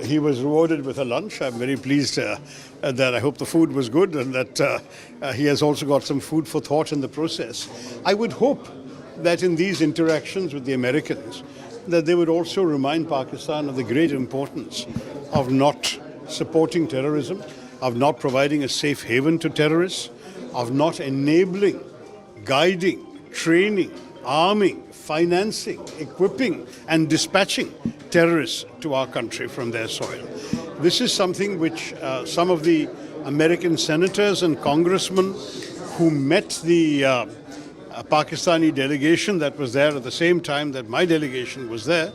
he was rewarded with a lunch. I'm very pleased that I hope the food was good and that he has also got some food for thought in the process. I would hope that in these interactions with the Americans, that they would also remind Pakistan of the great importance of not supporting terrorism, of not providing a safe haven to terrorists, of not enabling, guiding, training, arming, financing, equipping and dispatching terrorists to our country from their soil. This is something which some of the American senators and congressmen who met the Pakistani delegation that was there at the same time that my delegation was there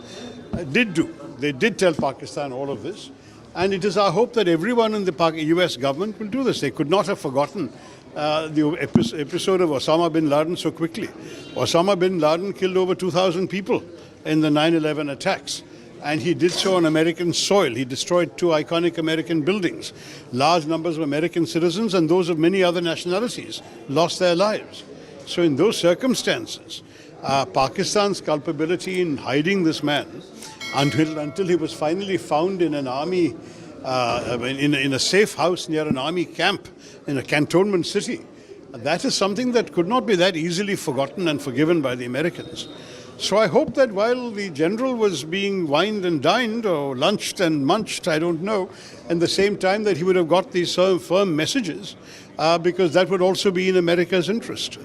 did do. They did tell Pakistan all of this. And it is our hope that everyone in the US government will do this. They could not have forgotten the episode of Osama bin Laden so quickly. Osama bin Laden killed over 2,000 people in the 9/11 attacks. And he did so on American soil. He destroyed 2 iconic American buildings. Large numbers of American citizens and those of many other nationalities lost their lives. So in those circumstances, Pakistan's culpability in hiding this man until he was finally found in an army, in a safe house near an army camp in a cantonment city, that is something that could not be that easily forgotten and forgiven by the Americans. So I hope that while the general was being wined and dined or lunched and munched, I don't know, at the same time that he would have got these firm messages because that would also be in America's interest.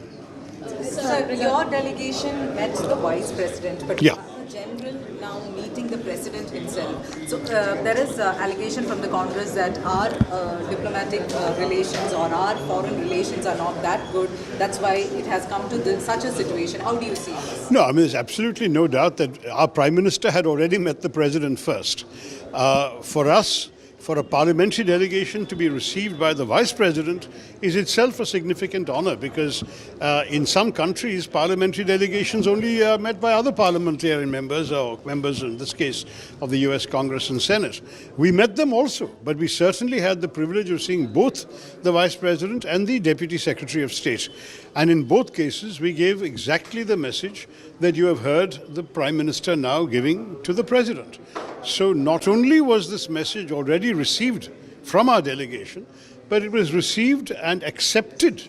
So your delegation met the Vice President, but yeah. The General now meeting the President himself. So there is allegation from the Congress that our diplomatic relations or our foreign relations are not that good. That's why it has come to such a situation. How do you see this? No, I mean, there's absolutely no doubt that our Prime Minister had already met the President first. For us, for a parliamentary delegation to be received by the Vice President is itself a significant honor because in some countries, parliamentary delegations only are met by other parliamentarian members or members, in this case, of the US Congress and Senate. We met them also, but we certainly had the privilege of seeing both the Vice President and the Deputy Secretary of State. And in both cases, we gave exactly the message that you have heard the Prime Minister now giving to the President. So not only was this message already received from our delegation, but it was received and accepted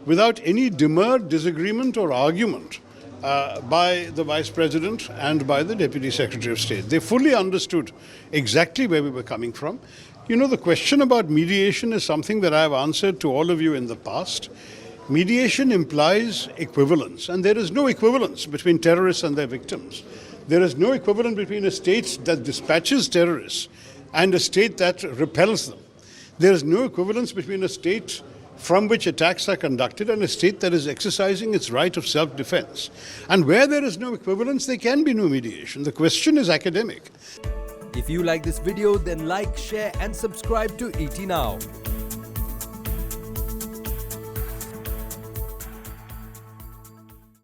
without any demur, disagreement or argument by the Vice President and by the Deputy Secretary of State. They fully understood exactly where we were coming from. You know, the question about mediation is something that I have answered to all of you in the past. Mediation implies equivalence, and there is no equivalence between terrorists and their victims. There is no equivalent between a state that dispatches terrorists and a state that repels them. There is no equivalence between a state from which attacks are conducted and a state that is exercising its right of self-defense. And where there is no equivalence, there can be no mediation. The question is academic. If you like this video, then like, share and subscribe to ET Now.